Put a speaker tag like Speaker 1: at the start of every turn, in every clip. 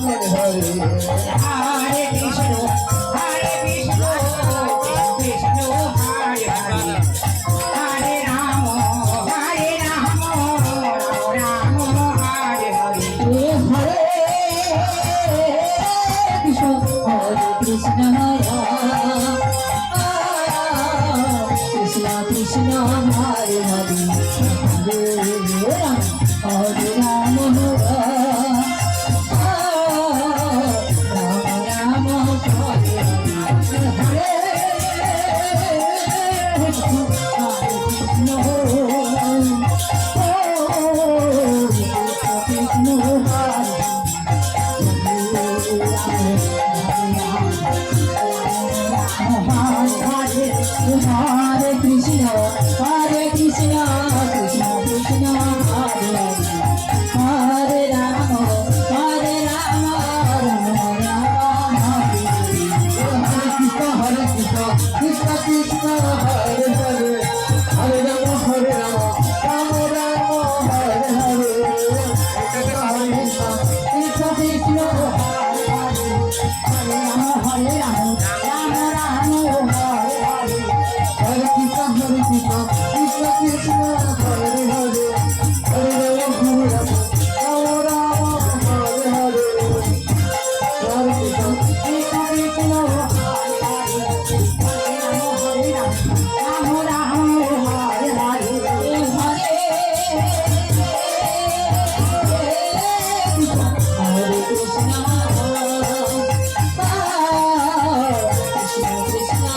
Speaker 1: Hare Krishna, Hare Krishna, Krishna Hare Hare, Hare Rama, Hare Rama, Rama Hare Hare.
Speaker 2: Krishna Krishna Hare Hare Hare Rama Rama Hare Hare Krishna, Hare Krishna, Krishna Krishna, Hare Hare, Hare Rama, Hare Rama, Rama Rama, Hare Krishna, Krishna Krishna, Hare Hare, Hare Rama, Hare Rama, Rama Rama, Hare Hare, Hare Krishna, Krishna Krishna, Hare Hare, Hare Rama, Hare Rama, Rama Rama, Hare Hare. Hare Krishna, Hare Krishna, Krishna Krishna, Hare Hare, Hare Rama, Hare Rama, Rama Rama, Hare Hare, Hare Krishna, Krishna Krishna, Hare Hare, Hare Rama, Hare Rama, Rama Rama, Hare Hare, Hare Krishna, Krishna Krishna, Hare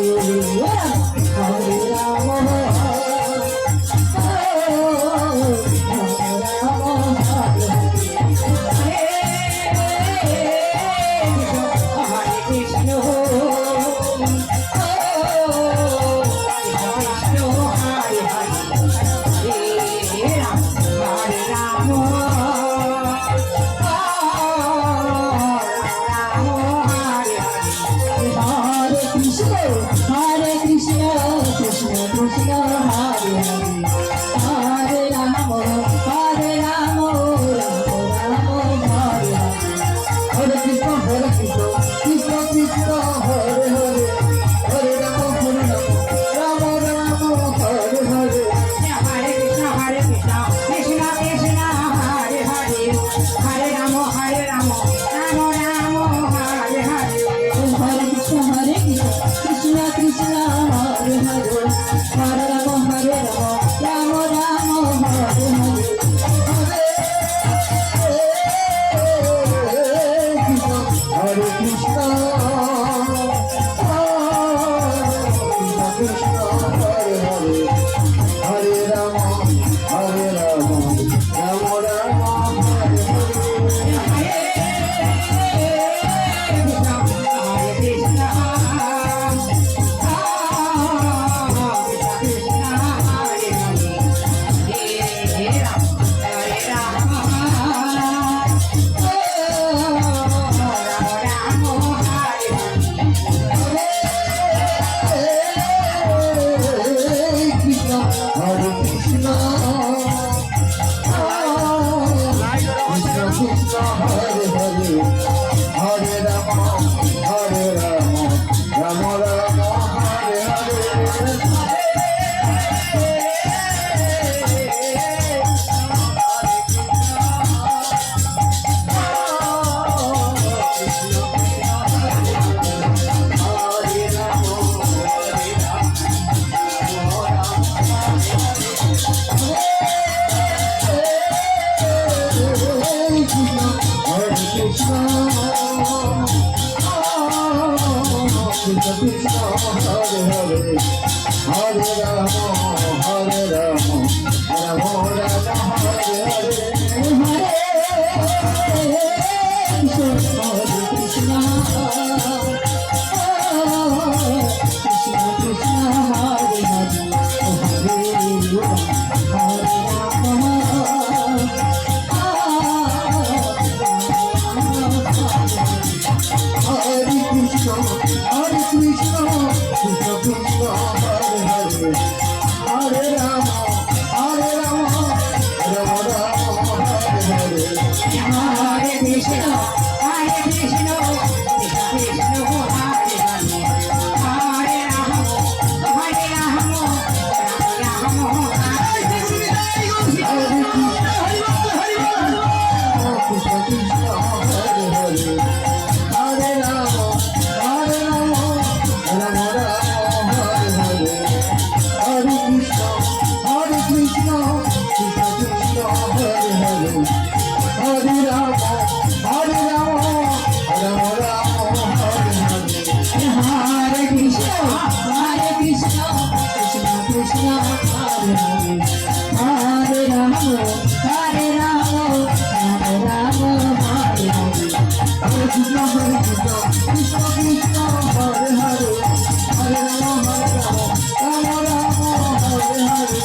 Speaker 2: Hare. Hare Rama, Hare Krishna, Krishna Krishna, Hare Hare, Hare Rama, Hare Rama, Rama Rama, Hare Hare, Hare Krishna, Hare Krishna, Krishna Krishna, Hare Hare, Hare Rama, Hare Rama, Rama Rama, Hare Hare.
Speaker 1: Hare Krishna, Hare Krishna, Krishna Krishna, Hare Hare, Hare Rama, Hare Rama, Rama Rama, Hare Hare.
Speaker 2: Hare Krishna, Hare Krishna, Krishna Krishna, Hare Hare, Hare Rama, Hare Rama, Rama Rama, Hare Hare, Hare Krishna, Krishna Hare Hare, Hare Rama, Hare Rama, Rama Rama, Hare Hare. Hare
Speaker 1: Hare Krishna, Hare Krishna, Krishna Krishna, Hare Hare, Hare Rama, Hare Rama, Rama Rama, Hare Hare Krishna, Hare Krishna, Krishna Krishna, Hare Hare, Hare Rama, Hare Rama, Rama Rama, Hare Hare.
Speaker 2: Hare Krishna, Hare Krishna, Krishna Krishna, Hare Hare, Hare Rama, Rama Rama, Hare Hare.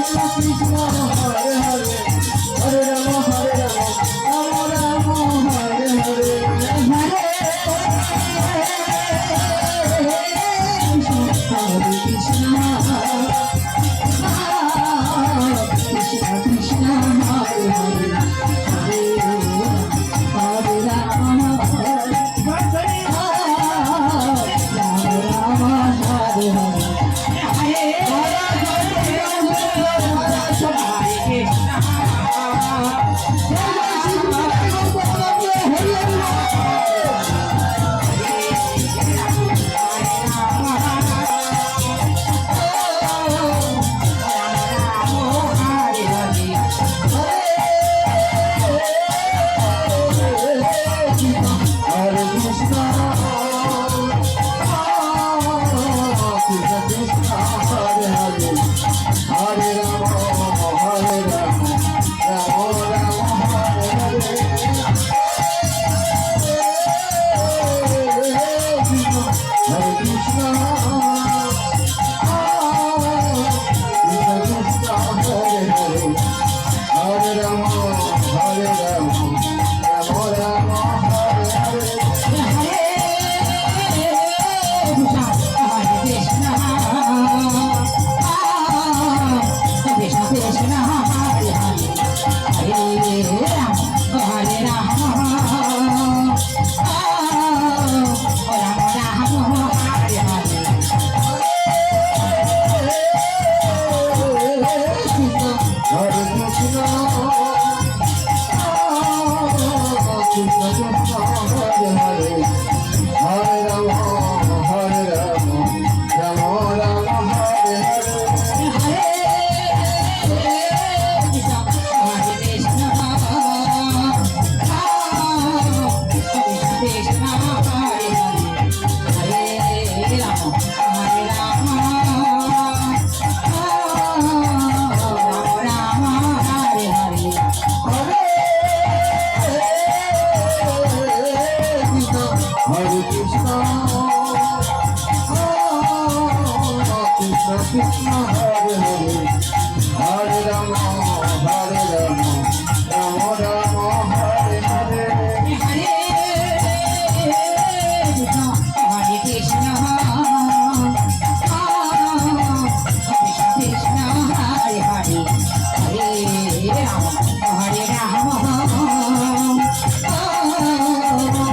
Speaker 2: Krishna Krishna, Hare Hare, Hare Rama, Rama Rama, Hare Hare. Krishna Krishna Hare Hare Hare Rama Hare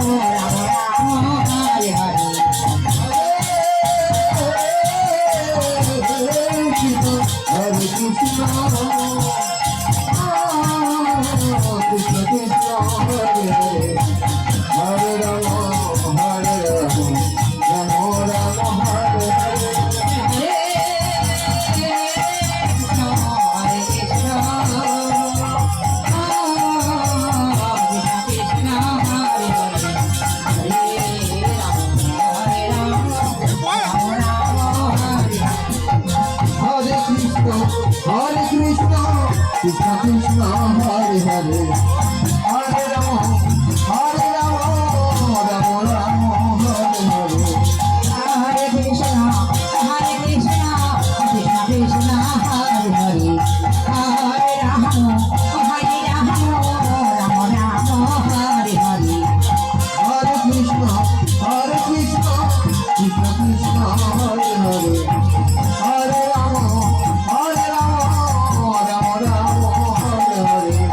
Speaker 2: Rama Rama Rama Hare Hare
Speaker 1: Hare Krishna, Hare Krishna, Krishna Krishna, Hare Hare, Hare Rama, Hare Rama, Rama Rama, Hare Hare.
Speaker 2: Hare Krishna Krishna Krishna Hare Hare Hare Rama Rama Rama Hare Hare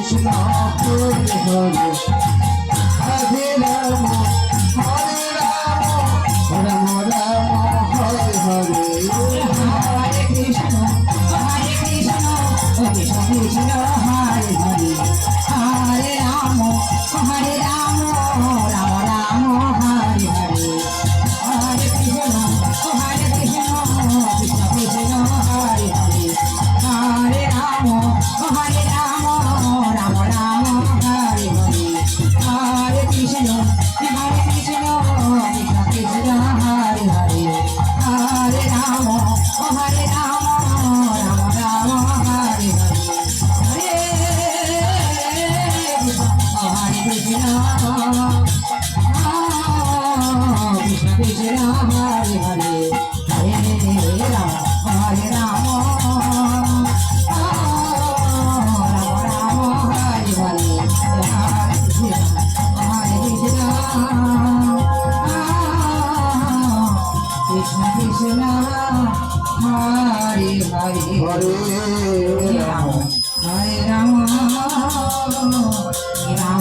Speaker 2: Krishna Hare Hare Hare Ram Ram Ram Hare Hare
Speaker 1: Hare Krishna Krishna Krishna Hare Hare Hare Ram Ram Ram Hare Hare Hare Krishna Krishna Krishna Hare Hare Hare Ram Ram Ram Hare Hare Hare Krishna Krishna Krishna Hare Hare Hare Ram Ram Ram Hare Hare Hare Krishna Krishna Krishna Hare Hare Hare Ram Ram Ram Hare Hare Hare Krishna Krishna Krishna Hare Hare
Speaker 2: Hare Ram
Speaker 1: Hare Ram Ram